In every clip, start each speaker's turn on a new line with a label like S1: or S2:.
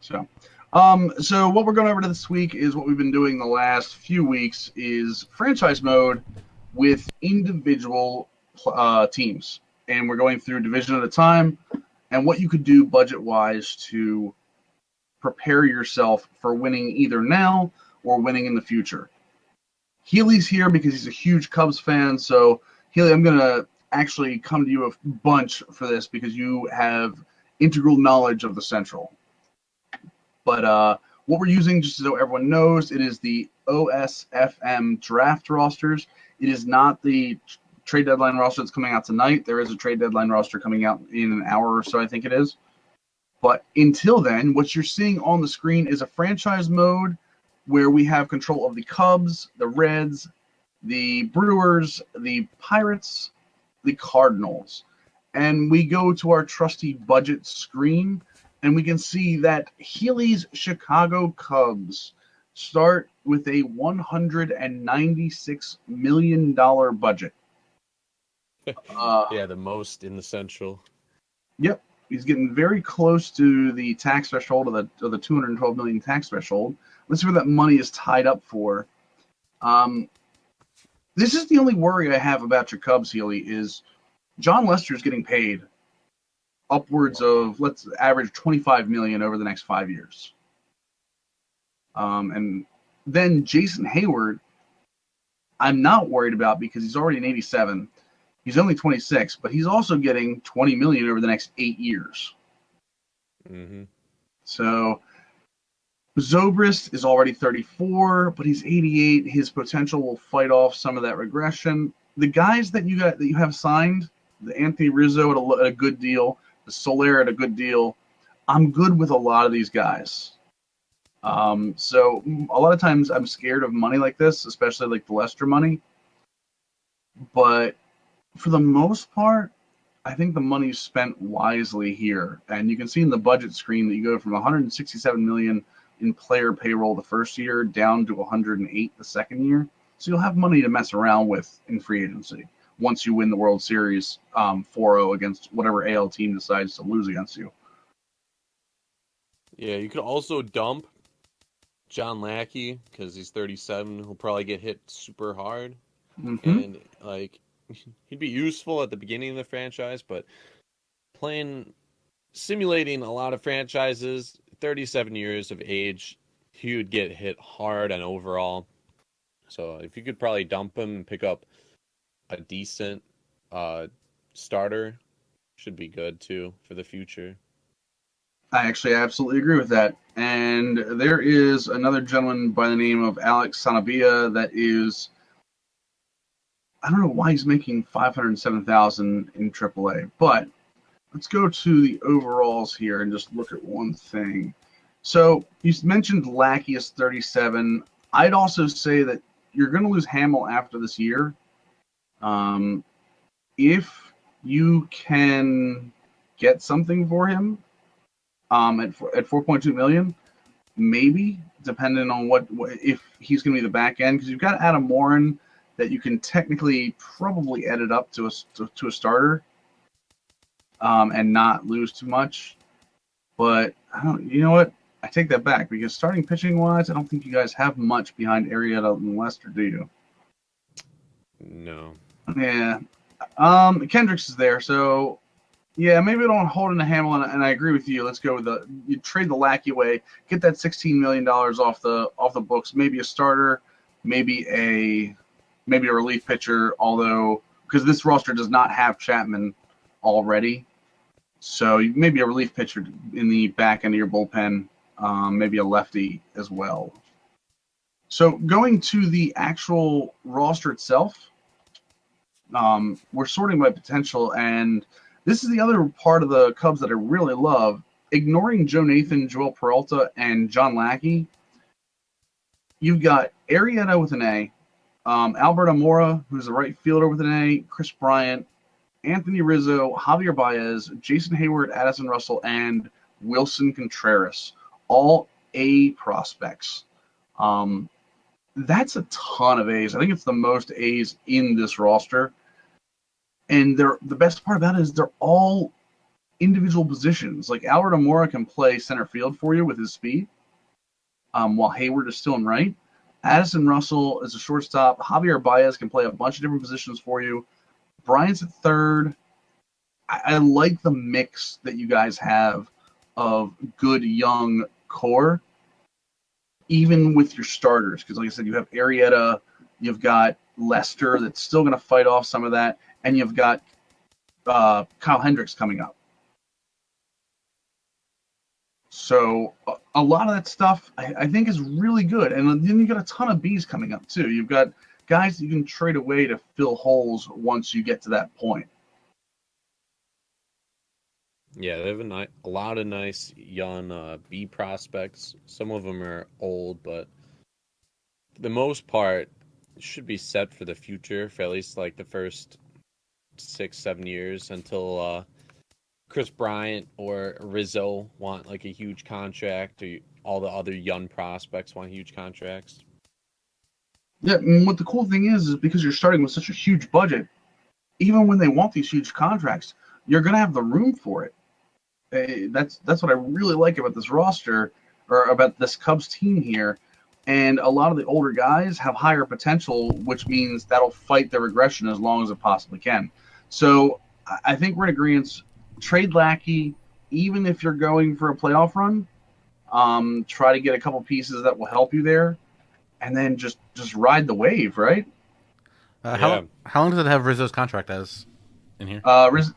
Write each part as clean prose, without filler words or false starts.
S1: So what we're going over to this week is what we've been doing the last few weeks is franchise mode with individual teams, and we're going through division at a time and what you could do budget-wise to prepare yourself for winning either now or winning in the future. Healy's here because he's a huge Cubs fan, so Healy, I'm going to actually come to you a bunch for this because you have integral knowledge of the Central. But what we're using, just so everyone knows, it is the OSFM draft rosters. It is not the trade deadline roster that's coming out tonight. There is a trade deadline roster coming out in an hour or so, I think it is. But until then, what you're seeing on the screen is a franchise mode where we have control of the Cubs, the Reds, the Brewers, the Pirates, the Cardinals. And we go to our trusty budget screen, and we can see that Healy's Chicago Cubs start with a $196 million budget.
S2: Yeah, the most in the Central.
S1: Yep. He's getting very close to the tax threshold of the $212 million tax threshold. Let's see where that money is tied up for. This is the only worry I have about your Cubs, Healy, is John Lester's getting paid upwards of, let's average $25 million over the next 5 years. And then Jason Hayward, I'm not worried about because he's already an 87. He's only 26, but he's also getting $20 million over the next 8 years.
S2: Mm-hmm.
S1: So Zobrist is already 34, but he's 88. His potential will fight off some of that regression. The guys that you have signed, the Anthony Rizzo at a good deal, the Soler at a good deal. I'm good with a lot of these guys. So a lot of times I'm scared of money like this, especially like the Lester money. But for the most part, I think the money's spent wisely here. And you can see in the budget screen that you go from $167 million in player payroll the first year down to $108 the second year. So you'll have money to mess around with in free agency once you win the World Series 4-0 against whatever AL team decides to lose against you.
S2: Yeah, you could also dump John Lackey because he's 37. He'll probably get hit super hard.
S1: Mm-hmm.
S2: And, he'd be useful at the beginning of the franchise, but simulating a lot of franchises, 37 years of age, he would get hit hard and overall. So if you could probably dump him and pick up a decent starter, should be good too for the future.
S1: I actually absolutely agree with that. And there is another gentleman by the name of Alex Sanabia that is, I don't know why he's making $507,000 in AAA, but let's go to the overalls here and just look at one thing. So you mentioned Lackey is 37. I'd also say that you're going to lose Hamill after this year. If you can get something for him at $4.2 million, maybe, depending on what if he's going to be the back end, because you've got Adam Warren that you can technically probably edit up to a starter and not lose too much. But you know what? I take that back because starting pitching wise, I don't think you guys have much behind Arrieta and Lester, do you?
S2: No.
S1: Yeah. Kendricks is there, so yeah, maybe we don't hold in the Hamill, and I agree with you. Let's go with you trade the Lackey away, get that $16 million off the books, maybe a starter, maybe a relief pitcher, although because this roster does not have Chapman already. So maybe a relief pitcher in the back end of your bullpen, maybe a lefty as well. So going to the actual roster itself, we're sorting by potential, and this is the other part of the Cubs that I really love. Ignoring Joe Nathan, Joel Peralta, and John Lackey, you've got Arrieta with an A, Albert Amora, who's the right fielder with an A, Chris Bryant, Anthony Rizzo, Javier Baez, Jason Hayward, Addison Russell, and Wilson Contreras, all A prospects. That's a ton of A's. I think it's the most A's in this roster. And the best part about it is they're all individual positions. Like Albert Amora can play center field for you with his speed, while Hayward is still in right. Addison Russell is a shortstop. Javier Baez can play a bunch of different positions for you. Bryant's at third. I like the mix that you guys have of good young core, even with your starters. Because, like I said, you have Arrieta, you've got Lester that's still going to fight off some of that, and you've got Kyle Hendricks coming up. So a lot of that stuff I think is really good. And then you got a ton of Bs coming up, too. You've got guys that you can trade away to fill holes once you get to that point.
S2: Yeah, they have a lot of nice young B prospects. Some of them are old, but for the most part, should be set for the future for at least like the first 6, 7 years until Chris Bryant or Rizzo want like a huge contract, or all the other young prospects want huge contracts.
S1: Yeah, and what the cool thing is because you're starting with such a huge budget, even when they want these huge contracts, you're going to have the room for it. That's what I really like about this roster, or about this Cubs team here. And a lot of the older guys have higher potential, which means that'll fight their regression as long as it possibly can. So I think we're in agreement. Trade Lackey, even if you're going for a playoff run, try to get a couple pieces that will help you there, and then just ride the wave, right?
S2: Yeah,
S3: How long does it have Rizzo's contract as in here?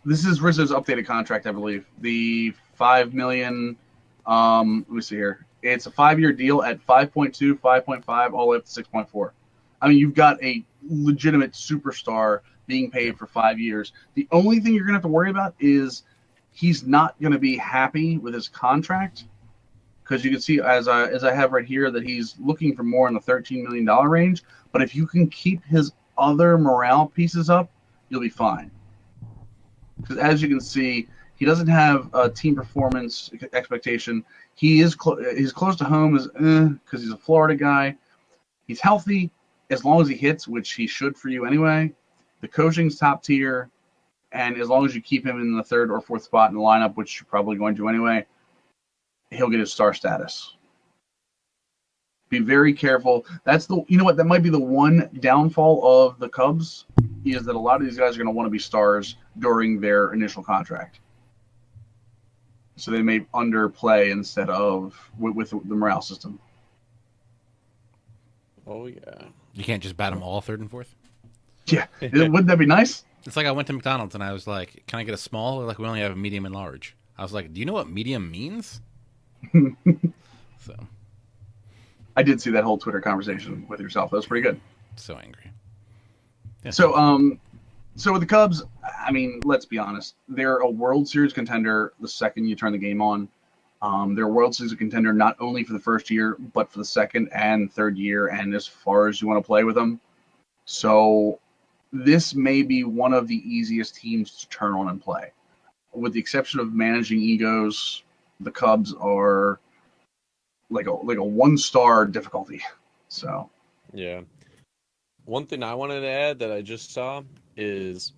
S1: This is Rizzo's updated contract, I believe. The 5 million. Let me see here. It's a 5-year deal at 5.2, 5.5, all the way up to 6.4. I mean, you've got a legitimate superstar being paid for 5 years. The only thing you're going to have to worry about is he's not going to be happy with his contract, because you can see, as I have right here, that he's looking for more in the $13 million range. But if you can keep his other morale pieces up, you'll be fine. Because as you can see, he doesn't have a team performance expectation. He is he's close to home because he's a Florida guy. He's healthy as long as he hits, which he should for you anyway. The coaching's top tier, and as long as you keep him in the third or fourth spot in the lineup, which you're probably going to anyway, he'll get his star status. Be very careful. That might be the one downfall of the Cubs, is that a lot of these guys are going to want to be stars during their initial contract. So they may underplay instead of with the morale system.
S2: oh yeah.
S3: You can't just bat them all third and fourth.
S1: Yeah, wouldn't that be nice?
S3: It's like I went to McDonald's and I was like, "Can I get a small?" They're like, "We only have a medium and large." I was like, "Do you know what medium means?" So
S1: I did see that whole Twitter conversation with yourself. That was pretty good.
S3: so angry. Yeah,
S1: So with the Cubs, I mean, let's be honest. They're a World Series contender the second you turn the game on. They're a World Series contender not only for the first year, but for the second and third year, and as far as you want to play with them. So this may be one of the easiest teams to turn on and play. With the exception of managing egos, the Cubs are like a 1-star difficulty. So
S2: Yeah. One thing I wanted to add that I just saw is,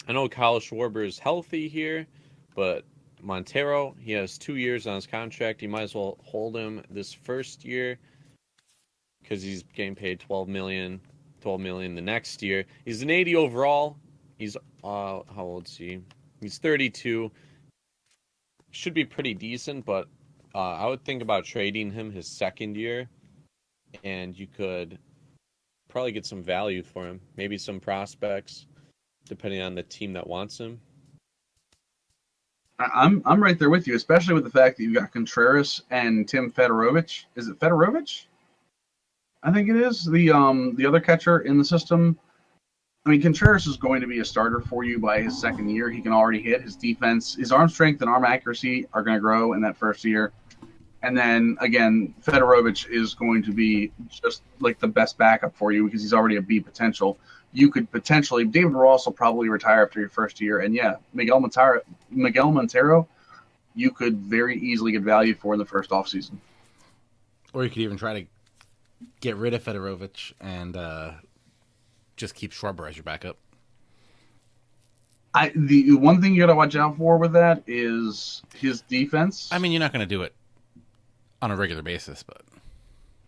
S2: I know Kyle Schwarber is healthy here, but Montero, he has 2 years on his contract. You might as well hold him this first year because he's getting paid $12 million the next year. He's an 80 overall. He's how old is he? He's 32. Should be pretty decent, but I would think about trading him his second year, and you could probably get some value for him. Maybe some prospects, depending on the team that wants him.
S1: I'm right there with you, especially with the fact that you've got Contreras and Tim Fedorovich. Is it Fedorovich? I think it is the other catcher in the system. I mean, Contreras is going to be a starter for you by his second year. He can already hit. His defense, his arm strength and arm accuracy are going to grow in that first year. And then again, Fedorovich is going to be just like the best backup for you because he's already a B potential. You could potentially, David Ross will probably retire after your first year, and yeah, Miguel Montero, you could very easily get value for in the first offseason.
S3: or you could even try to get rid of Fedorovich and just keep Schwarber as your backup.
S1: The one thing you got to watch out for with that is his defense.
S3: I mean, you're not going to do it on a regular basis, but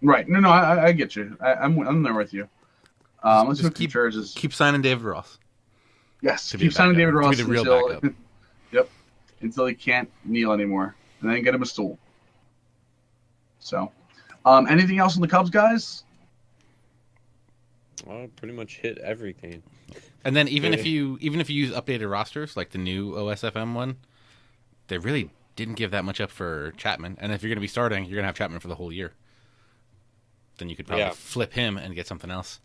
S1: Right. No, I get you. I'm there with you. Let's
S3: just
S1: look at Chargers.
S3: keep signing David Ross
S1: Yes,
S3: to be a
S1: keep signing
S3: backup,
S1: David
S3: to be
S1: Ross
S3: the real
S1: until
S3: backup.
S1: yep, until he can't kneel anymore, and then get him a stool. So, anything else on the Cubs, guys?
S2: Well, pretty much hit everything.
S3: And then even if
S2: Really?
S3: you use updated rosters like the new OSFM one, they really didn't give that much up for Chapman. And if you're going to be starting, you're going to have Chapman for the whole year. Then you could probably
S2: Yeah.
S3: flip him and get something else.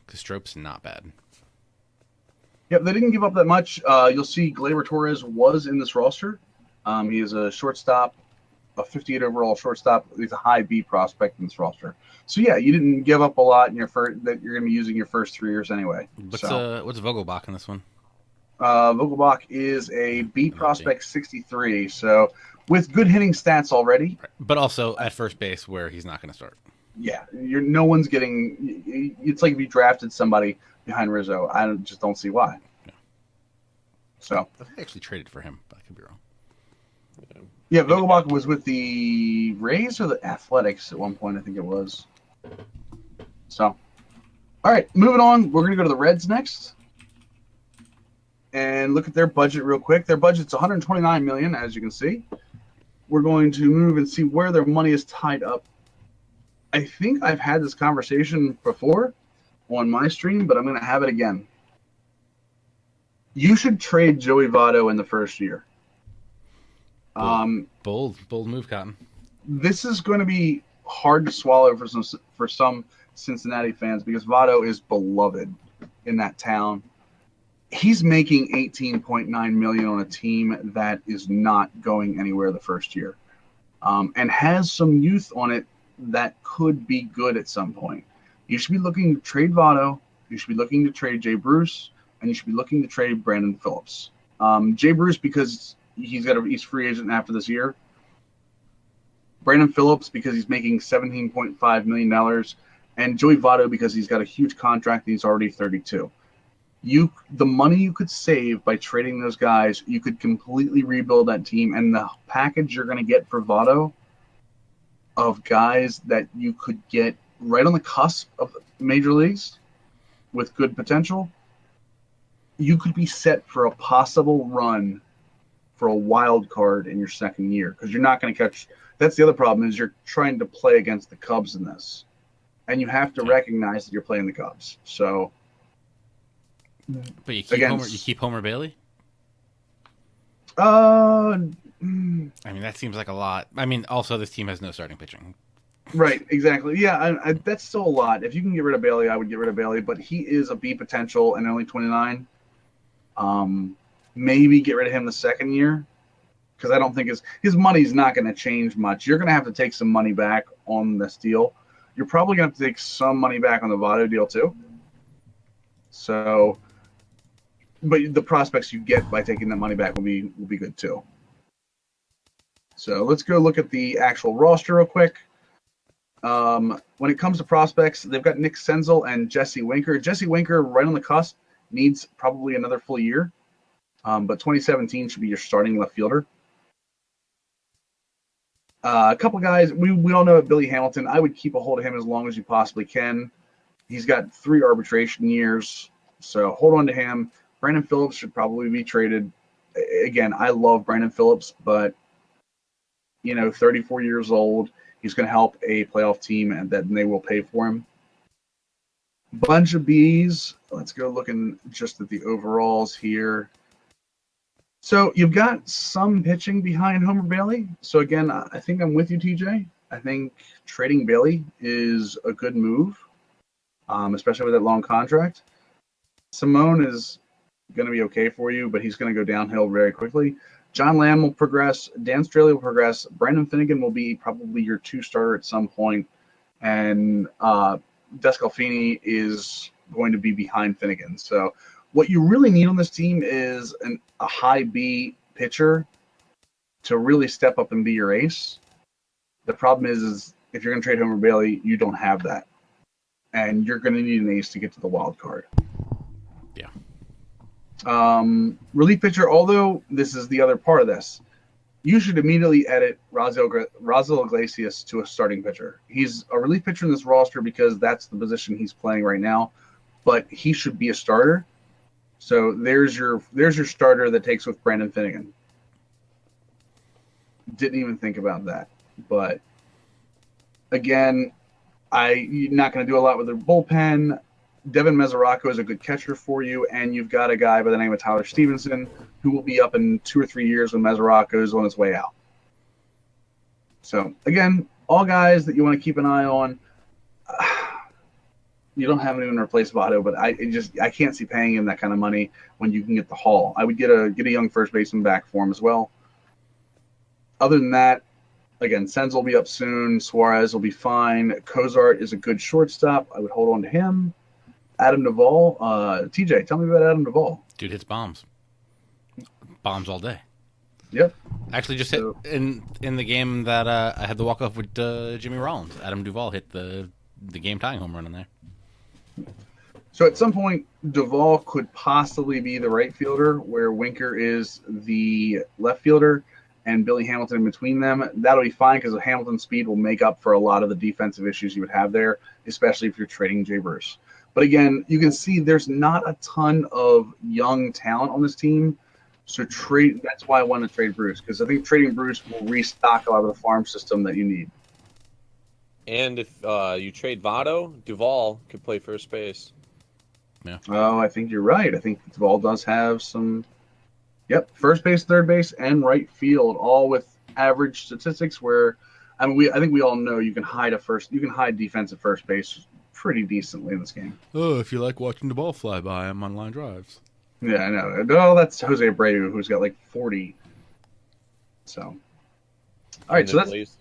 S3: Because Strope's not bad.
S1: Yep, they didn't give up that much. You'll see Gleyber Torres was in this roster. He is a shortstop, a 58 overall shortstop. He's a high B prospect in this roster. So yeah, you didn't give up a lot in your first that you're going to be using your first 3 years anyway.
S3: What's Vogelbach in this one?
S1: Vogelbach is a B prospect 63, so with good hitting stats already.
S3: Right. But also at first base where he's not going to start.
S1: Yeah, no one's getting. It's like if you drafted somebody behind Rizzo. I just don't see why.
S3: Yeah.
S1: So
S3: I think they actually traded for him, but I could be wrong.
S1: yeah, Vogelbach was with the Rays or the Athletics at one point. I think it was. So, all right, moving on. We're gonna go to the Reds next, and look at their budget real quick. Their budget's 129 million, as you can see. We're going to move and see where their money is tied up. I think I've had this conversation before on my stream, but I'm going to have it again. You should trade Joey Votto in the first year.
S3: Bold move, Cotton.
S1: This is going to be hard to swallow for some Cincinnati fans because Votto is beloved in that town. He's making $18.9 million on a team that is not going anywhere the first year, and has some youth on it that could be good at some point. You should be looking to trade Votto. You should be looking to trade Jay Bruce, and you should be looking to trade Brandon Phillips. Jay Bruce because he's free agent after this year. Brandon Phillips because he's making $17.5 million, and Joey Votto because he's got a huge contract and he's already 32. The money you could save by trading those guys, you could completely rebuild that team, and the package you're going to get for Votto of guys that you could get right on the cusp of major leagues with good potential, you could be set for a possible run for a wild card in your second year because you're not going to catch. That's the other problem is you're trying to play against the Cubs in this, and you have to recognize that you're playing the Cubs. So,
S3: but you keep Homer Bailey. I mean, that seems like a lot. I mean, also this team has no starting pitching.
S1: Right, exactly. Yeah, that's still a lot. If you can get rid of Bailey, I would get rid of Bailey, but he is a B potential and only 29. Maybe get rid of him the second year because I don't think his money's not going to change much. You're going to have to take some money back on this deal. You're probably going to have to take some money back on the Votto deal too. So, but the prospects you get by taking that money back will be good too. So let's go look at the actual roster real quick. When it comes to prospects, they've got Nick Senzel and Jesse Winker. Jesse Winker, right on the cusp, needs probably another full year. But 2017 should be your starting left fielder. A couple guys, we all know Billy Hamilton. I would keep a hold of him as long as you possibly can. He's got 3 arbitration years, so hold on to him. Brandon Phillips should probably be traded. Again, I love Brandon Phillips, but 34 years old. He's going to help a playoff team, and then they will pay for him. Bunch of Bs. Let's go looking just at the overalls here. So you've got some pitching behind Homer Bailey. So again, I think I'm with you, TJ. I think trading Bailey is a good move, especially with that long contract. Simone is going to be okay for you, but he's going to go downhill very quickly. John Lamb will progress. Dan Straley will progress. Brandon Finnegan will be probably your 2 starter at some point. And Descalfini is going to be behind Finnegan. So what you really need on this team is a high B pitcher to really step up and be your ace. The problem is if you're going to trade Homer Bailey, you don't have that. And you're going to need an ace to get to the wild card.
S3: Yeah.
S1: Relief pitcher, although this is the other part of this, you should immediately edit Razel Iglesias to a starting pitcher. He's a relief pitcher in this roster because that's the position he's playing right now, but he should be a starter. So there's your starter that takes with Brandon Finnegan. Didn't even think about that, but again, you're not going to do a lot with their bullpen. Devin Mesoraco is a good catcher for you, and you've got a guy by the name of Tyler Stevenson who will be up in 2 or 3 years when Mesoraco is on his way out. So, again, all guys that you want to keep an eye on. You don't have anyone to replace Votto, but I can't see paying him that kind of money when you can get the haul. I would get a young first baseman back for him as well. Other than that, again, Senz will be up soon. Suarez will be fine. Cozart is a good shortstop. I would hold on to him. Adam Duvall. TJ, tell me about Adam Duvall.
S3: Dude hits bombs. Bombs all day.
S1: Yep.
S3: Actually, just hit in the game that I had the walk off with Jimmy Rollins. Adam Duvall hit the game tying home run in there.
S1: So at some point, Duvall could possibly be the right fielder, where Winker is the left fielder, and Billy Hamilton in between them. That'll be fine because Hamilton's speed will make up for a lot of the defensive issues you would have there, especially if you're trading Jay Bruce. But again, you can see there's not a ton of young talent on this team. So that's why I want to trade Bruce, because I think trading Bruce will restock a lot of the farm system that you need.
S2: And if you trade Votto, Duvall could play first base.
S3: Yeah.
S1: Oh, I think you're right. I think Duvall does have some. Yep, first base, third base, and right field, all with average statistics. Where, I mean, I think we all know you can hide defensive first base pretty decently in this game.
S3: Oh, if you like watching the ball fly by, I'm on line drives.
S1: Yeah, I know. Oh, that's Jose Abreu, who's got like 40. So, all right. So that's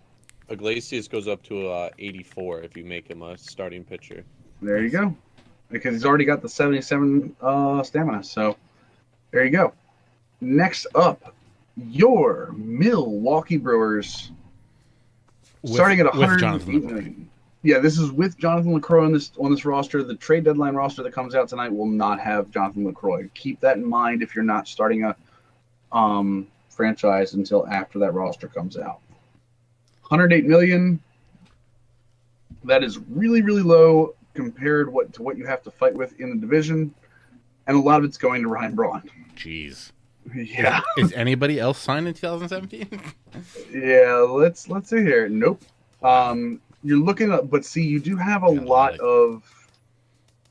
S2: Iglesias goes up to 84 if you make him a starting pitcher.
S1: There you go, because he's already got the 77 stamina. So there you go. Next up, your Milwaukee Brewers, starting at 108 million. Yeah, this is with Jonathan LaCroix on this roster. The trade deadline roster that comes out tonight will not have Jonathan LaCroix. Keep that in mind if you're not starting a franchise until after that roster comes out. 108 million. That is really, really low compared to what you have to fight with in the division, and a lot of it's going to Ryan Braun.
S3: Jeez.
S1: Yeah.
S3: Is anybody else signed in 2017?
S1: Yeah, let's see here. Nope. You're looking at, but see, you do have a lot of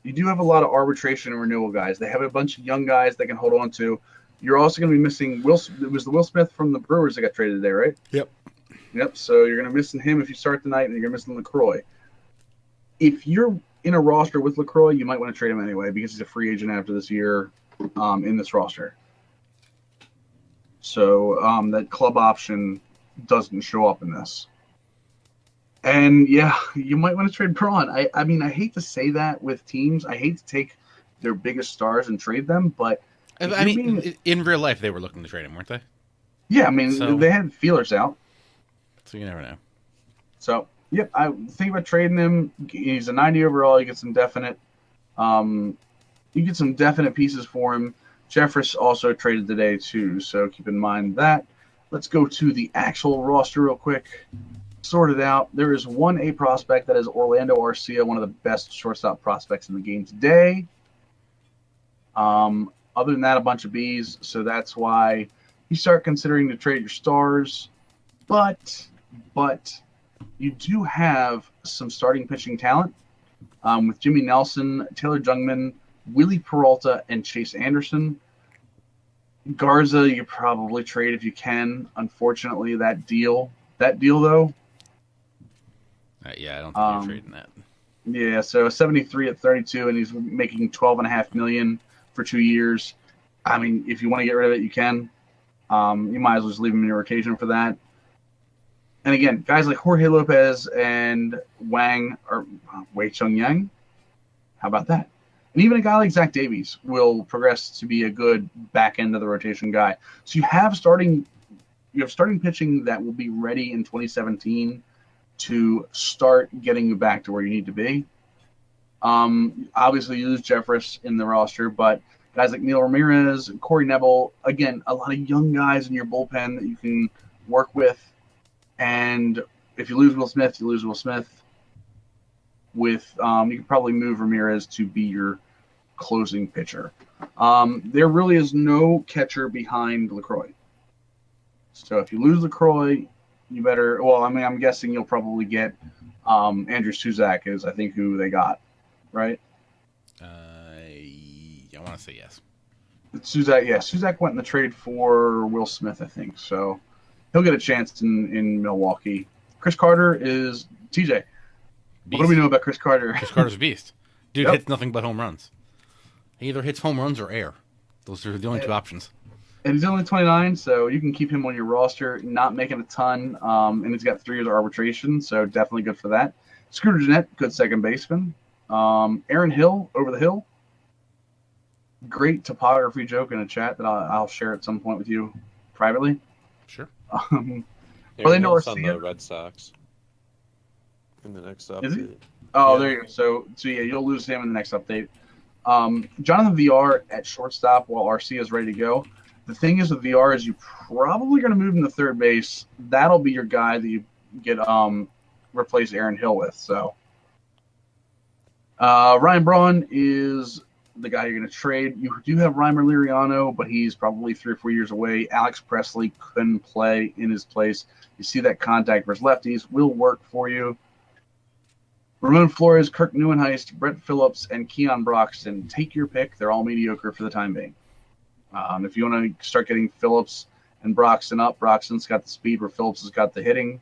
S1: arbitration and renewal guys. They have a bunch of young guys they can hold on to. You're also going to be missing Will. It was the Will Smith from the Brewers that got traded today, right? Yep. So you're going to be missing him if you start tonight, and you're going to miss LaCroix. If you're in a roster with LaCroix, you might want to trade him anyway because he's a free agent after this year in this roster. So that club option doesn't show up in this. And, yeah, you might want to trade Braun. I mean, I hate to say that with teams. I hate to take their biggest stars and trade them, but...
S3: I mean, in real life, they were looking to trade him, weren't they?
S1: Yeah, I mean, they had feelers out.
S3: So you never know.
S1: So, yep, I think about trading him. He's a 90 overall. You get some definite pieces for him. Jeffress also traded today, too, so keep in mind that. Let's go to the actual roster real quick. Sort it out. There is one A prospect, that is Orlando Arcia, one of the best shortstop prospects in the game today. Other than that, a bunch of Bs, so that's why you start considering to trade your stars. But you do have some starting pitching talent with Jimmy Nelson, Taylor Jungmann, Willie Peralta, and Chase Anderson. Garza, you probably trade if you can. Unfortunately, that deal though.
S3: Yeah, I don't think you're trading that.
S1: Yeah, so 73 at 32, and he's making $12.5 million for 2 years. I mean, if you want to get rid of it, you can. You might as well just leave him in your rotation for that. And again, guys like Jorge Lopez and Wei Chung Yang, how about that? And even a guy like Zach Davies will progress to be a good back end of the rotation guy. So you have starting pitching that will be ready in 2017 to start getting you back to where you need to be. Obviously, you lose Jeffress in the roster, but Guys like Neil Ramirez, Corey Neville. Again, a lot of young guys in your bullpen that you can work with. And if you lose Will Smith, you lose Will Smith. You can probably move Ramirez to be your closing pitcher. There really is no catcher behind LaCroix. So if you lose LaCroix, you better. Well, I mean, I'm guessing you'll probably get Andrew Suzak is I think who they got, right?
S3: I want to say yes.
S1: Suzak, yeah. Suzak went in the trade for Will Smith, I think. So he'll get a chance in Milwaukee. Chris Carter is TJ.
S3: Beast.
S1: What do we know about Chris Carter?
S3: Chris Carter's a beast. Dude
S1: Yep.
S3: hits nothing but home runs. He either hits home runs or air. Those are the only two options.
S1: And he's only 29, so you can keep him on your roster, not making a ton. And he's got 3 years of arbitration, so definitely good for that. Scooter Gennett, good second baseman. Aaron Hill, over the hill. Great topography joke in a chat that I'll share at some point with you privately.
S3: Sure.
S1: Orlando
S2: Hill's on
S1: Arcia.
S2: the Red Sox in the next update.
S1: Is he? Oh,
S2: Yeah.
S1: there you go. So yeah, you'll lose him in the next update. Jonathan VR at shortstop while Arcia is ready to go. The thing is with VR is you probably going to move him to third base. That'll be your guy that you get replace Aaron Hill with. So Ryan Braun is the guy you're going to trade. You do have Reimer Liriano, but he's probably 3 or 4 years away. Alex Presley couldn't play in his place. You see that contact versus lefties will work for you. Ramon Flores, Kirk Neuenheist, Brett Phillips, and Keon Broxton. Take your pick. They're all mediocre for the time being. If you want to start getting Phillips and Broxton up, Broxton's got the speed where Phillips has got the hitting.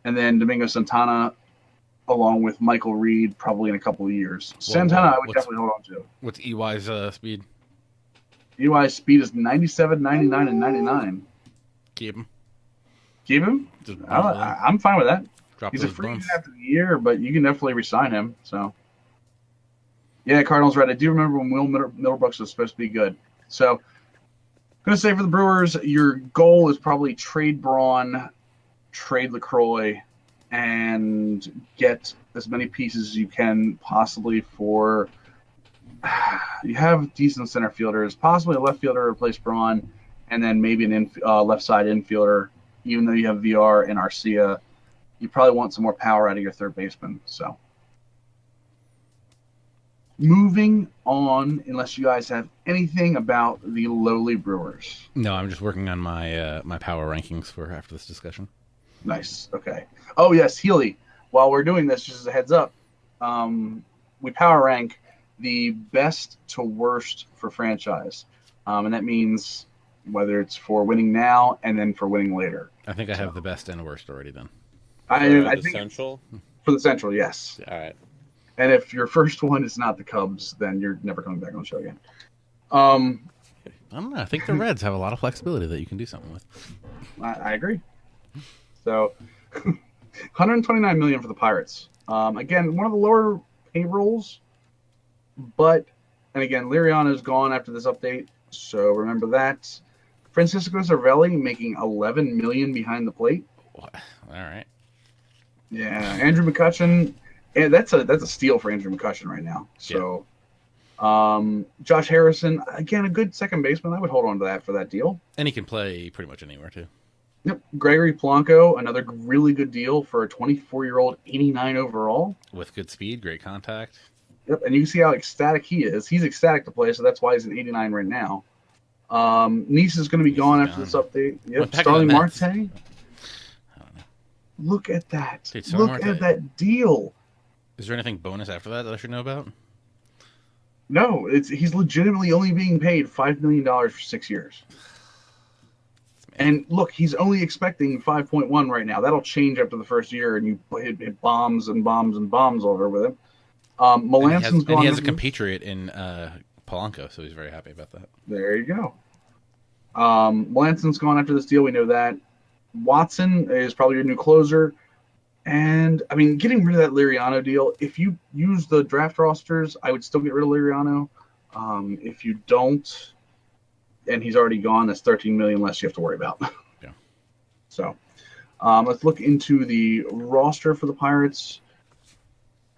S1: And then Domingo Santana along with Michael Reed probably in a couple of years. Santana I would definitely hold on to.
S3: What's EY's speed?
S1: EY's speed is 97, 99, and 99.
S3: Keep him.
S1: Keep him?
S3: Just
S1: I'm fine with that.
S3: drop
S1: He's a
S3: those
S1: free
S3: bumps.
S1: agent after the year, but you can definitely resign him. So, yeah, Cardinals right. I do remember when Will Middlebrooks was supposed to be good. So, I'm going to say for the Brewers, your goal is probably trade Braun, trade LaCroix, and get as many pieces as you can possibly for. You have decent center fielders, possibly a left fielder to replace Braun, and then maybe an left side infielder. Even though you have VR and Arcia, you probably want some more power out of your third baseman. So, moving on, unless you guys have anything about the lowly Brewers.
S3: No, I'm just working on my my power rankings for after this discussion.
S1: Nice. Okay. Oh, yes, Healy. While we're doing this, just as a heads up, we power rank the best to worst for franchise. And that means whether it's for winning now and then for winning later.
S3: I think I have the best and worst already then.
S1: I
S2: The
S1: think
S2: Central?
S1: for the Central, yes.
S2: All right.
S1: And if your first one is not the Cubs, then you're never coming back on the show again.
S3: I don't know. I think the Reds have a lot of flexibility that you can do something with.
S1: I agree. So, 129 million for the Pirates. Again, one of the lower payrolls, but and again, Liriano's gone after this update, so remember that. Francisco Cervelli making 11 million behind the plate.
S3: What? All right.
S1: Yeah, Andrew McCutchen, and that's a steal for Andrew McCutchen right now. So, Josh Harrison, again, a good second baseman. I would hold on to that for that deal.
S3: And he can play pretty much anywhere too.
S1: Yep, Gregory Polanco, another really good deal for a 24-year-old, 89 overall.
S3: With good speed, great contact.
S1: Yep, and you can see how ecstatic he is. He's ecstatic to play, so that's why he's an 89 right now. Nice is going to be gone after this update. Yep, Starling Marte. Look at that.
S3: Dude,
S1: Look at that deal.
S3: Is there anything bonus after that I should know about?
S1: No, he's legitimately only being paid $5 million for 6 years. And look, he's only expecting 5.1 right now. That'll change after the first year, and you hit bombs and bombs and bombs over with him. Melanson's
S3: and he has a compatriot in Polanco, so he's very happy about that.
S1: There you go. Melanson's gone after this deal. We know that. Watson is probably your new closer. And, I mean, getting rid of that Liriano deal, if you use the draft rosters, I would still get rid of Liriano. If you don't, and he's already gone, that's $13 million less you have to worry about.
S3: Yeah.
S1: So, let's look into the roster for the Pirates.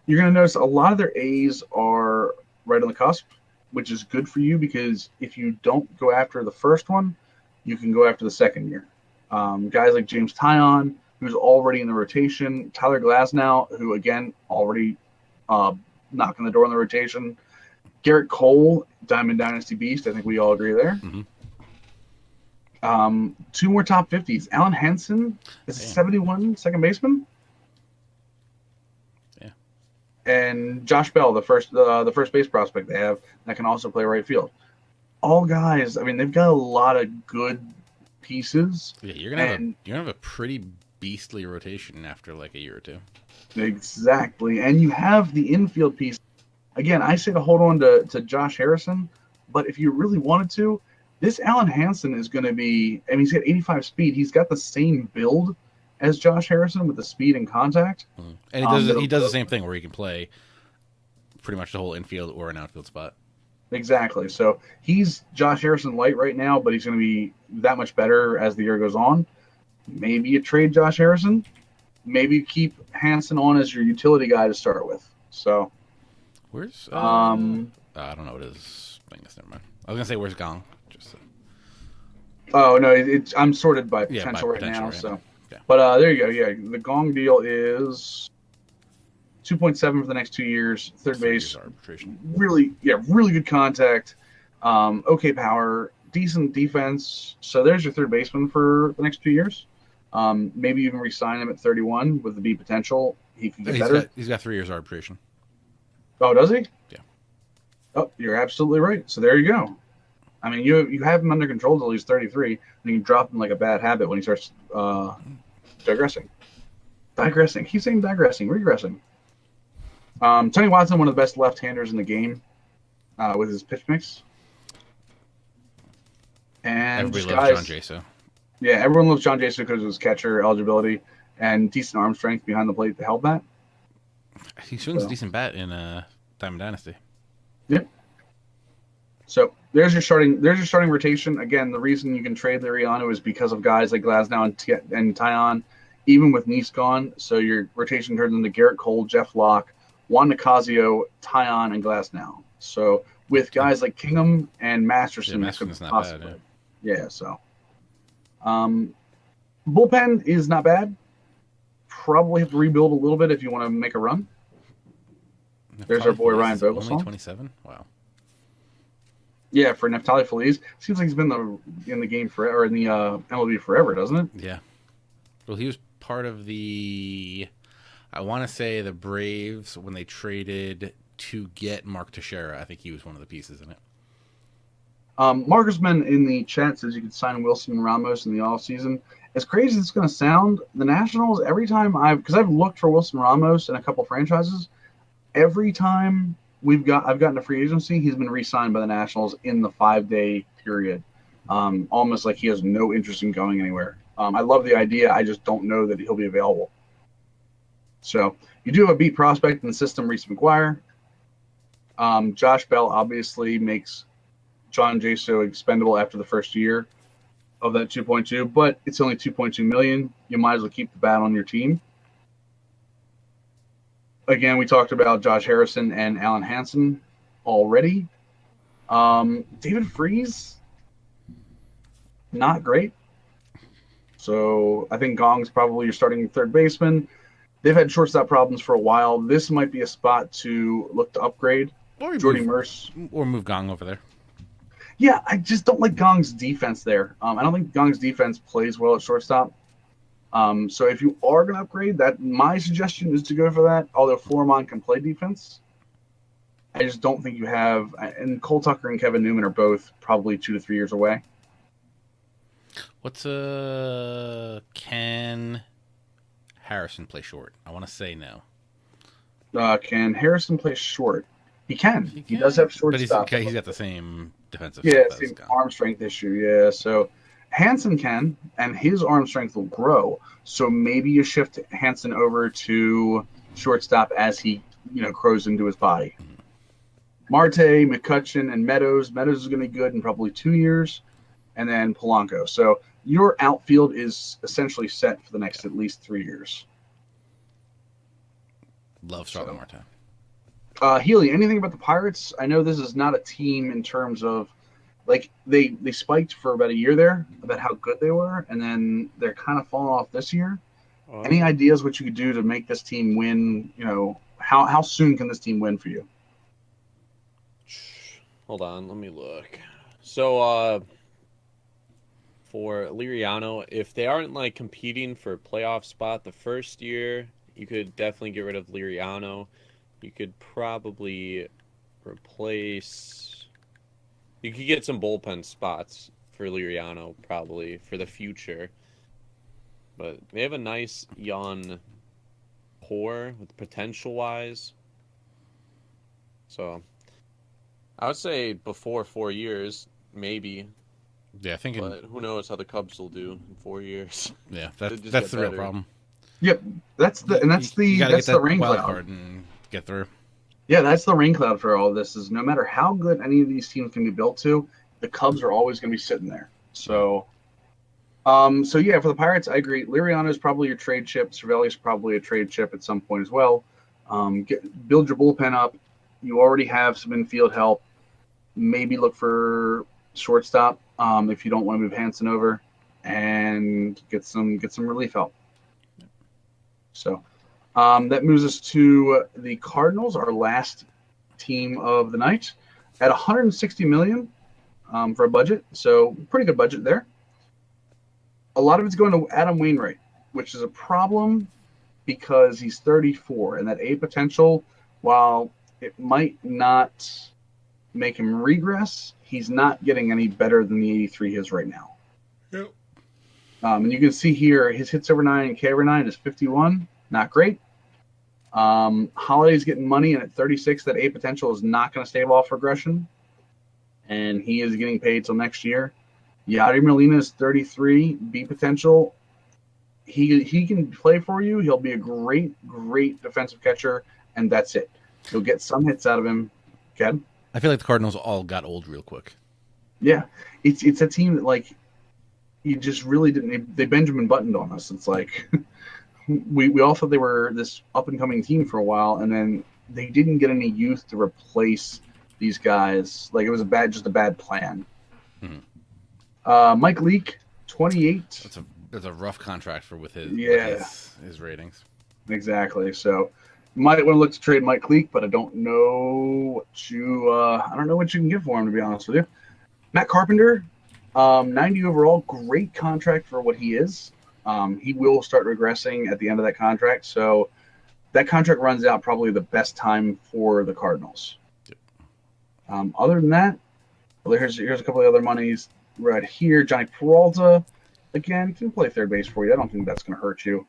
S1: You're going to notice a lot of their A's are right on the cusp. which is good for you because if you don't go after the first one, you can go after the second year. Guys like James Tyon, who's already in the rotation, Tyler Glasnow, who again already knocking the door on the rotation, Garrett Cole, Diamond Dynasty Beast. I think we all agree there.
S3: Mm-hmm.
S1: Two more top 50s. Alan Hansen is 71 second baseman.
S3: Yeah.
S1: And Josh Bell, the first base prospect they have that can also play right field. All guys. I mean, they've got a lot of good pieces.
S3: Yeah, you're gonna have a pretty beastly rotation after like a year or two.
S1: Exactly, and you have the infield piece. Again, I say to hold on to Josh Harrison, but if you really wanted to, this Alan Hansen is going to be. I mean, he's got 85 speed. He's got the same build as Josh Harrison with the speed and contact.
S3: Mm-hmm. And he does the same thing where he can play pretty much the whole infield or an outfield spot.
S1: Exactly. So he's Josh Harrison light right now, but he's going to be that much better as the year goes on. Maybe you trade Josh Harrison. Maybe you keep Hansen on as your utility guy to start with. So
S3: where's I don't know what his thing is. Never mind. I was gonna say where's Gong.
S1: Oh no, I'm sorted by potential right now. Right? So, yeah. But there you go. Yeah, the Gong deal is 2.7 for the next 2 years. Third base, really good contact. Okay power, decent defense. So there's your third baseman for the next 2 years. Maybe even re-sign him at 31 with the B potential. He could get better.
S3: He's got 3 years arbitration.
S1: Oh, does he?
S3: Yeah.
S1: Oh, you're absolutely right. So there you go. I mean, you have him under control until he's 33, and you can drop him like a bad habit when he starts digressing. Keep saying digressing. Regressing. Tony Watson, one of the best left-handers in the game with his pitch mix. And
S3: everybody loves John Jaso.
S1: Yeah, everyone loves John Jaso because of his catcher eligibility and decent arm strength behind the plate to help that.
S3: He swings a decent bat in Diamond Dynasty.
S1: Yep. So there's your starting rotation. Again, the reason you can trade Liriano is because of guys like Glasnow and Tyon, even with Nice gone. So your rotation turns into Garrett Cole, Jeff Locke, Juan Nicasio, Tyon, and Glasnow. So with guys like Kingham and Masterson,
S3: Masterson's not bad.
S1: Yeah. So bullpen is not bad. Probably have to rebuild a little bit if you want to make a run. There's our boy Ryan Vogelsong.
S3: Only 27? Wow.
S1: Yeah, for Neftali Feliz. Seems like he's been in the game forever, or in the MLB forever, doesn't it?
S3: Yeah. Well, he was part of I want to say the Braves when they traded to get Mark Teixeira. I think he was one of the pieces in it.
S1: Marcusman in the chat says you could sign Wilson Ramos in the offseason. As crazy as it's going to sound, the Nationals, every time because I've looked for Wilson Ramos in a couple franchises, every time I've gotten a free agency, he's been re-signed by the Nationals in the 5-day period. Almost like he has no interest in going anywhere. I love the idea. I just don't know that he'll be available. So you do have a beat prospect in the system, Reese McGuire. Josh Bell obviously makes John Jaso expendable after the first year of that 2.2, but it's only 2.2 million. You might as well keep the bat on your team. Again, we talked about Josh Harrison and Alan Hansen already. David Freese, not great. So I think Gong's probably your starting third baseman. They've had shortstop problems for a while. This might be a spot to look to upgrade.
S3: Or
S1: Jordy Merce.
S3: Or move Gong over there.
S1: Yeah, I just don't like Gong's defense there. I don't think Gong's defense plays well at shortstop. So if you are going to upgrade, my suggestion is to go for that, although Florimon can play defense. I just don't think you have – and Cole Tucker and Kevin Newman are both probably 2 to 3 years away.
S3: What's can Harrison play short? I want to say no.
S1: Can Harrison play short? He can. He does have shortstop.
S3: But he's got the same defensive
S1: same arm strength issue, yeah. So Hansen can, and his arm strength will grow. So maybe you shift Hansen over to shortstop as he, grows into his body. Marte, McCutcheon, and Meadows. Meadows is going to be good in probably 2 years. And then Polanco. So your outfield is essentially set for the next at least 3 years.
S3: Love Starling Marte.
S1: Healy, anything about the Pirates? I know this is not a team in terms of like they spiked for about a year there about how good they were, and then they're kind of falling off this year. Any
S2: Um,
S1: ideas what you could do to make this team win? You know, how soon can this team win for you?
S2: hold on, let me look. So, for Liriano, if they aren't like competing for a playoff spot the first year, you could definitely get rid of Liriano. You could probably replace. You could get some bullpen spots for Liriano probably for the future. But they have a nice young core with potential wise. So I would say before 4 years, maybe.
S3: Yeah, thinking.
S2: But who knows how the Cubs will do in 4 years?
S3: Yeah,
S2: They just
S3: that's
S2: get
S3: the real
S2: better.
S3: problem.
S1: Yep, that's the and
S3: You got to get
S1: that's the
S3: that
S1: rain
S3: wild
S1: cloud.
S3: card and get through.
S1: Yeah, that's the rain cloud for all of this. Is no matter how good any of these teams can be built to, the Cubs are always going to be sitting there.
S3: Mhm.
S1: So yeah, for the Pirates, I agree. Liriano is probably your trade chip. Cervelli is probably a trade chip at some point as well. Build your bullpen up. You already have some infield help. Maybe look for shortstop if you don't want to move Hanson over, and get some relief help. So that moves us to the Cardinals, our last team of the night, at 160 million for a budget. So pretty good budget there. A lot of it's going to Adam Wainwright, which is a problem because he's 34, and that A potential, while it might not make him regress, he's not getting any better than the 83 he is right now.
S3: Yep.
S1: And you can see here his hits over 9 and K over 9 is 51. Not great. Holiday's getting money, and at 36, that A potential is not going to stave off regression, and he is getting paid till next year. Yadier Molina is 33, B potential. He can play for you. He'll be a great defensive catcher, and that's it. You'll get some hits out of him. Okay?
S3: I feel like the Cardinals all got old real quick.
S1: Yeah, it's a team that like you just really didn't. They Benjamin Buttoned on us. It's like we all thought they were this up and coming team for a while, and then they didn't get any youth to replace these guys. Like it was just a bad plan.
S3: Mhm.
S1: Mike Leake, 28.
S3: That's a rough contract for with
S1: Yeah,
S3: his ratings.
S1: exactly. So might want to look to trade Mike Leake, but I don't know what you can get for him, to be honest with you. Matt Carpenter, 90 overall, great contract for what he is. He will start regressing at the end of that contract, so that contract runs out probably the best time for the Cardinals. Other than that, well, here's a couple of other monies right here. Johnny Peralta, again, can play third base for you. I don't think that's going to hurt you.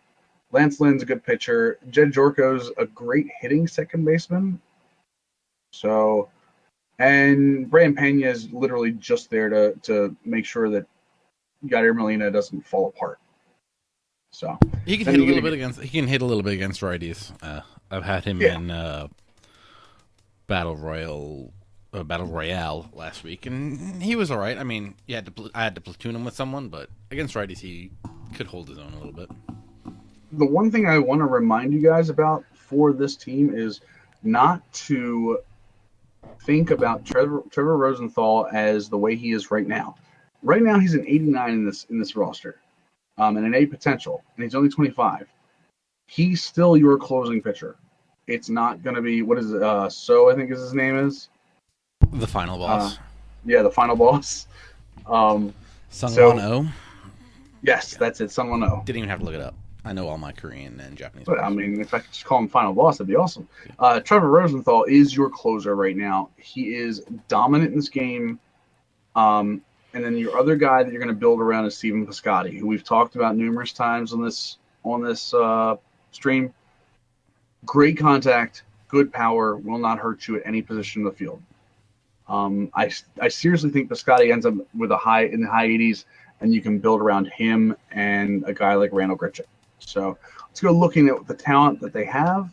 S1: Lance Lynn's a good pitcher. Jed Jorko's a great hitting second baseman. So, and Brian Pena is literally just there to make sure that Yadier Molina doesn't fall apart. So
S3: He can
S1: then
S3: hit a
S1: you
S3: little
S1: get
S3: bit against. He can hit a little bit against righties. I've had him
S1: yeah.
S3: in Battle Royale last week, and he was all right. I mean, I had to platoon him with someone, but against righties, he could hold his own a little bit.
S1: The one thing I want to remind you guys about for this team is not to think about Trevor Rosenthal as the way he is right now. Right now, he's an 89 in this roster, and an A potential, and he's only 25. He's still your closing pitcher. It's not going to be what is it? So I think his name is
S3: The final boss,
S1: yeah, the final boss.
S3: Sungwon
S1: So
S3: Oh.
S1: yes,
S3: Yeah.
S1: that's it. Someone know.
S3: Didn't even have to look it up. I know all my Korean and Japanese.
S1: But I
S3: players.
S1: mean, if I could just call him final boss, that'd be awesome. Trevor Rosenthal is your closer right now. He is dominant in this game. And then your other guy that you're going to build around is Stephen Piscotty, who we've talked about numerous times on this stream. Great contact, good power, will not hurt you at any position in the field. I seriously think Piscotty ends up with in the high 80s, and you can build around him and a guy like Randall Grichuk. So let's go looking at the talent that they have.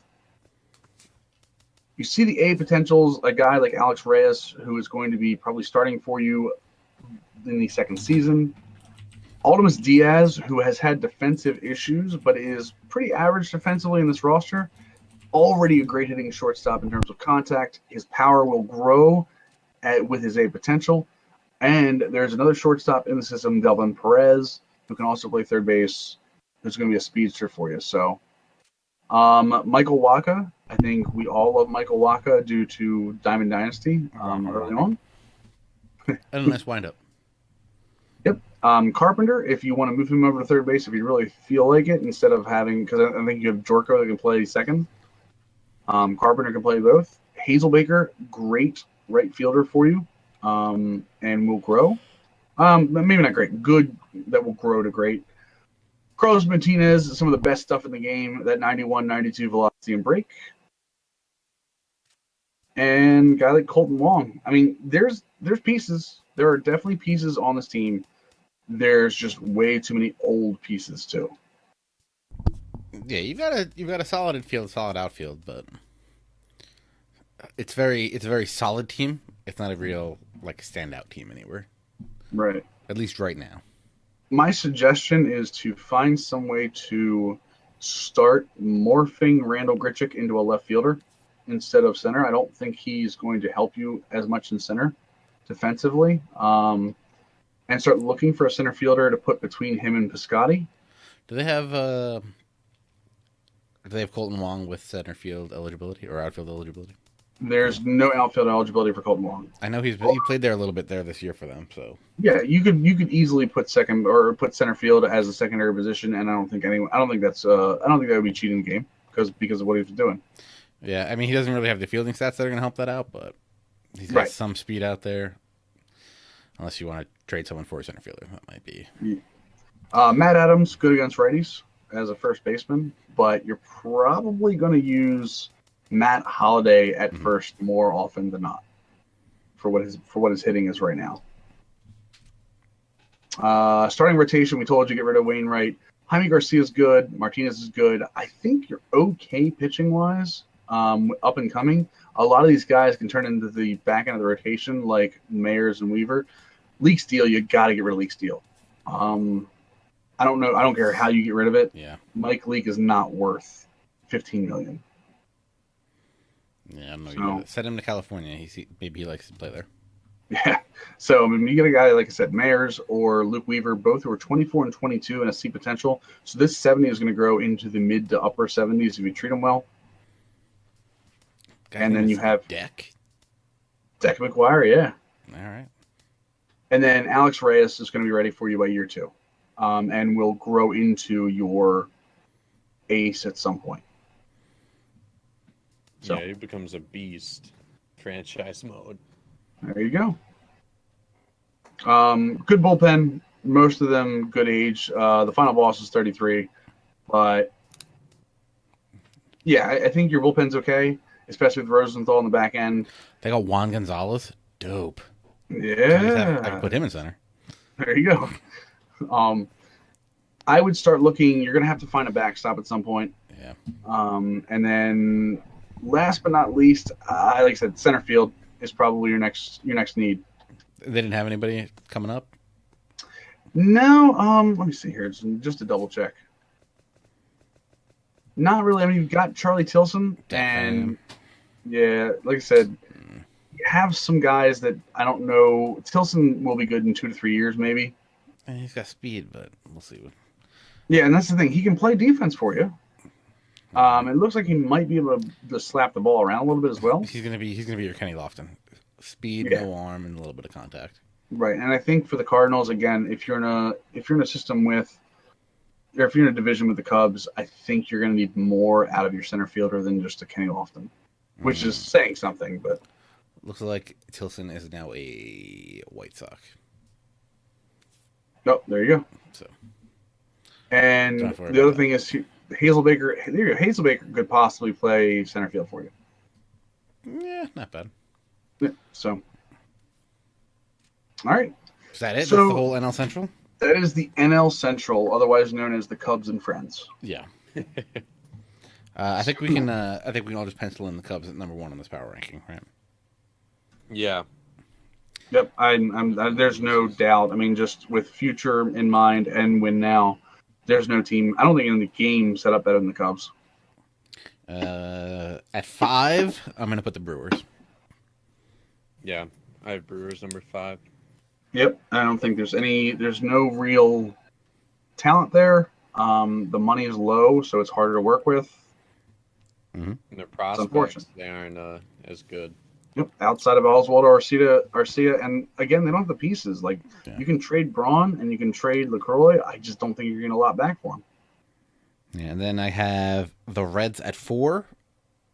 S1: You see the A potentials, a guy like Alex Reyes, who is going to be probably starting for you in the second season. Aldemus Diaz, who has had defensive issues, but is pretty average defensively in this roster. already a great hitting shortstop in terms of contact. His power will grow with his A potential. And there's another shortstop in the system, Delvin Perez, who can also play third base, who's going to be a speedster for you. So, Michael Wacha, I think we all love Michael Wacha due to Diamond Dynasty early on.
S3: And a nice windup.
S1: Yep. Carpenter, if you want to move him over to third base, if you really feel like it, instead of having, because I think you have Jorko that can play second. Carpenter can play both. Hazelbaker, great right fielder for you, and will grow. Maybe not great, good, that will grow to great. Carlos Martinez, some of the best stuff in the game, that 91, 92 velocity and break. And a guy like Colton Wong. I mean, there's pieces. There are definitely pieces on this team. There's just way too many old pieces too.
S3: Yeah, you've got a solid infield, solid outfield, but it's a very solid team. It's not a real standout team anywhere.
S1: Right.
S3: At least right now.
S1: My suggestion is to find some way to start morphing Randall Grichuk into a left fielder instead of center. I don't think he's going to help you as much in center defensively. And start looking for a center fielder to put between him and Piscotty.
S3: Do they have Colton Wong with center field eligibility or outfield eligibility?
S1: There's no outfield eligibility for Colton Wong.
S3: I know he played there a little bit there this year for them. So
S1: yeah, you could easily put second or put center field as a secondary position, and I don't think that would be cheating the game because of what he was doing.
S3: Yeah, I mean he doesn't really have the fielding stats that are going to help that out, but he's got some speed out there. Unless you want to trade someone for a center fielder, that might be.
S1: Matt Adams, good against righties as a first baseman, but you're probably going to use Matt Holliday at first more often than not for what his hitting is right now. Starting rotation, we told you get rid of Wainwright. Jaime Garcia is good. Martinez is good. I think you're okay pitching wise. Up and coming. A lot of these guys can turn into the back end of the rotation, like Mayers and Weaver. Leak Steele, you got to get rid of Leak Steele. I don't know. I don't care how you get rid of it.
S3: Yeah.
S1: Mike Leake is not worth $15 million.
S3: Yeah, I don't know. So, send him to California. Maybe he likes to play there.
S1: Yeah. So I mean, you get a guy like I said, Mayers or Luke Weaver, both who are 24 and 22 and a C potential. So this 70 is going to grow into the mid to upper 70s if you treat them well. And then you have
S3: Deck
S1: McGuire, yeah.
S3: All right.
S1: And then Alex Reyes is going to be ready for you by year 2, and will grow into your ace at some point.
S2: So, yeah, he becomes a beast. Franchise mode.
S1: There you go. Good bullpen. Most of them good age. The final boss is 33, but yeah, I think your bullpen's okay. Especially with Rosenthal in the back end.
S3: They got Juan Gonzalez. Dope.
S1: Yeah.
S3: I can put him in center.
S1: There you go. I would start looking. You're going to have to find a backstop at some point.
S3: Yeah.
S1: And then last but not least, like I said, center field is probably your next need.
S3: They didn't have anybody coming up?
S1: No. Let me see here. Just to double check. Not really. I mean, you've got Charlie Tilson, and yeah, like I said, you have some guys that I don't know. Tilson will be good in 2 to 3 years, maybe.
S3: And he's got speed, but we'll see.
S1: Yeah, and that's the thing. He can play defense for you. It looks like he might be able to slap the ball around a little bit as well.
S3: He's gonna be your Kenny Lofton. Speed, no arm, and a little bit of contact.
S1: Right, and I think for the Cardinals, again, if you're in a system with. Or if you're in a division with the Cubs, I think you're going to need more out of your center fielder than just a Kenny Lofton, which is saying something. But
S3: looks like Tilson is now a White Sox.
S1: Oh, there you go.
S3: So,
S1: and the other thing is Hazelbaker. There you go. Hazelbaker could possibly play center field for you.
S3: Yeah, not bad.
S1: Yeah. So, all right.
S3: Is that it? So, that's the whole NL Central.
S1: That is the NL Central, otherwise known as the Cubs and Friends.
S3: Yeah. I think we can. I think we can all just pencil in the Cubs at number 1 on this power ranking, right?
S2: Yeah.
S1: Yep. There's no doubt. I mean, just with future in mind and win now, there's no team. I don't think in the game set up better than the Cubs.
S3: At 5, I'm going to put the Brewers.
S2: Yeah, I have Brewers number 5.
S1: Yep, I don't think there's no real talent there. The money is low, so it's harder to work with.
S2: And their
S1: It's unfortunate.
S2: prospects, they aren't as good.
S1: Yep, outside of Oswaldo Arcia, and again, they don't have the pieces. Like you can trade Braun and you can trade LaCroix. I just don't think you're getting a lot back for him.
S3: Yeah, and then I have the Reds at 4.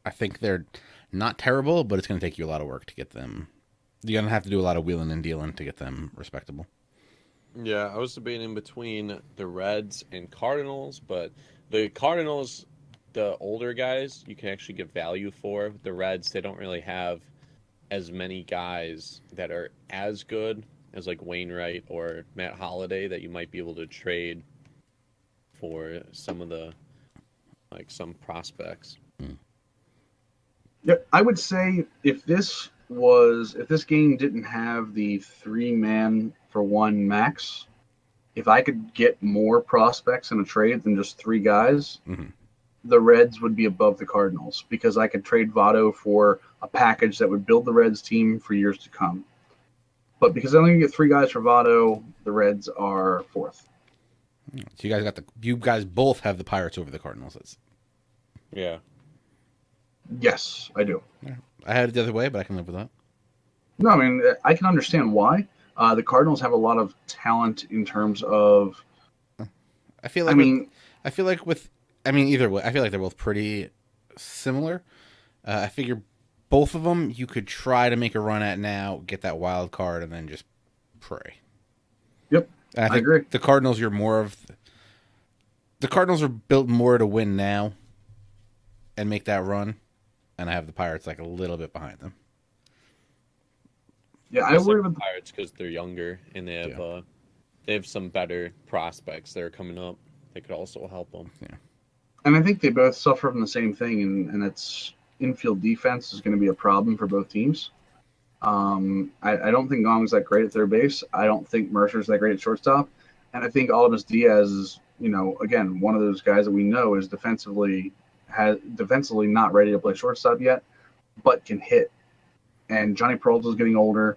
S3: I think they're not terrible, but it's going to take you a lot of work to get them. You're going to have to do a lot of wheeling and dealing to get them respectable.
S2: Yeah, I was debating between the Reds and Cardinals, but the Cardinals, the older guys, you can actually get value for. The Reds, they don't really have as many guys that are as good as like Wainwright or Matt Holliday that you might be able to trade for some of the some prospects.
S1: Yep, I would say if this game didn't have the 3-man for 1 max, if I could get more prospects in a trade than just 3 guys, the Reds would be above the Cardinals because I could trade Votto for a package that would build the Reds team for years to come. But because I only get 3 guys for Votto, the Reds are 4th.
S3: So you guys both have the Pirates over the Cardinals.
S2: Yeah.
S1: Yes, I do.
S3: Yeah. I had it the other way, but I can live with that.
S1: No, I mean, I can understand why. The Cardinals have a lot of talent in terms of.
S3: I feel like either way, I feel like they're both pretty similar. I figure both of them you could try to make a run at now, get that wild card, and then just pray.
S1: Yep,
S3: and I think
S1: agree.
S3: The Cardinals, the Cardinals are built more to win now and make that run, and I have the Pirates like a little bit behind them.
S1: Yeah, I worry about
S2: the Pirates because they're younger and they have some better prospects that are coming up. They could also help them.
S3: Yeah,
S1: and I think they both suffer from the same thing, and it's infield defense is going to be a problem for both teams. I don't think Gong's that great at third base. I don't think Mercer's that great at shortstop, and I think Aldous Diaz is, again, one of those guys that we know is defensively not ready to play shortstop yet, but can hit. And Johnny Peralta's getting older.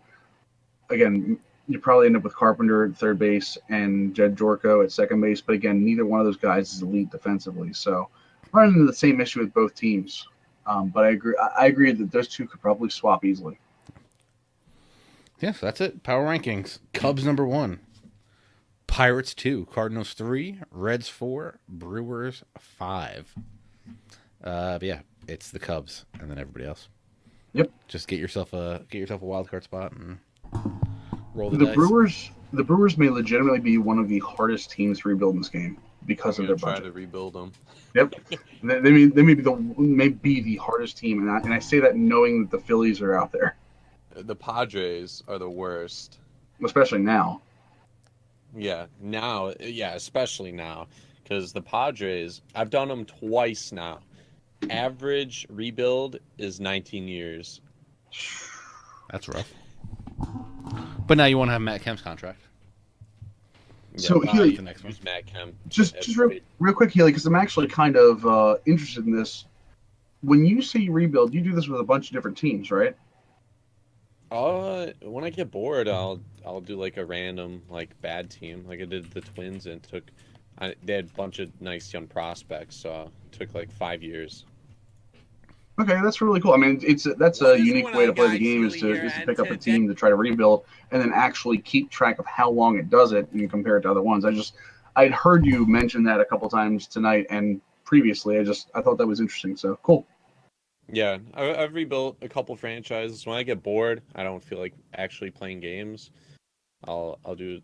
S1: Again, you probably end up with Carpenter at third base and Jed Jorko at second base. But again, neither one of those guys is elite defensively. So running into the same issue with both teams. But I agree that those two could probably swap easily.
S3: Yeah, so that's it. Power rankings. Cubs number 1. Pirates 2. Cardinals 3. Reds 4. Brewers 5. But yeah, it's the Cubs and then everybody else.
S1: Yep.
S3: Just get yourself a wild card spot and roll the dice.
S1: The Brewers may legitimately be one of the hardest teams to rebuild in this game because of their budget.
S2: Try to rebuild them.
S1: Yep. they may be the hardest team, and I say that knowing that the Phillies are out there.
S2: The Padres are the worst.
S1: Especially now.
S2: Yeah, now. Yeah, especially now. Because the Padres, I've done them twice now. Average rebuild is 19 years.
S3: That's rough. But now you want to have Matt Kemp's contract.
S1: So Healy,
S3: the next one.
S2: Matt Kemp.
S1: Just real quick, Healy, because I'm actually kind of interested in this. When you say you rebuild, you do this with a bunch of different teams, right?
S2: When I get bored, I'll do like a random bad team, like I did the Twins, and they had a bunch of nice young prospects, so it took 5 years.
S1: Okay, that's really cool. I mean, that's a unique way to play the game is to pick up a team to try to rebuild and then actually keep track of how long it does it and compare it to other ones. I'd heard you mention that a couple times tonight and previously. I thought that was interesting. So cool.
S2: Yeah, I've rebuilt a couple franchises. When I get bored, I don't feel like actually playing games. I'll do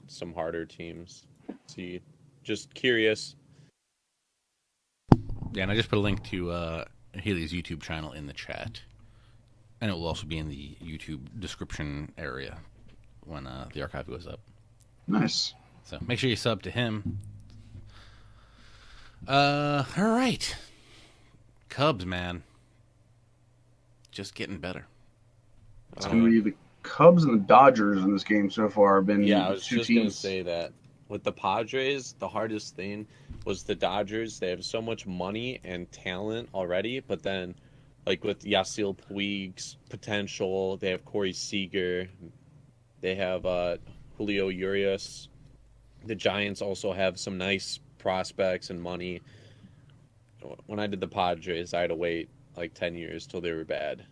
S2: some harder teams. See, just curious.
S3: Yeah, and I just put a link to Haley's YouTube channel in the chat, and it will also be in the YouTube description area when the archive goes up.
S1: Nice.
S3: So make sure you sub to him. All right, Cubs, man, just getting better.
S1: It's going to be the Cubs and the Dodgers in this game so far have been
S2: I was
S1: two
S2: just
S1: teams.
S2: going to say that. with the Padres, the hardest thing was the Dodgers. They have so much money and talent already, but then, like with Yasiel Puig's potential, they have Corey Seager, they have Julio Urias. The Giants also have some nice prospects and money. When I did the Padres, I had to wait like 10 years till they were bad.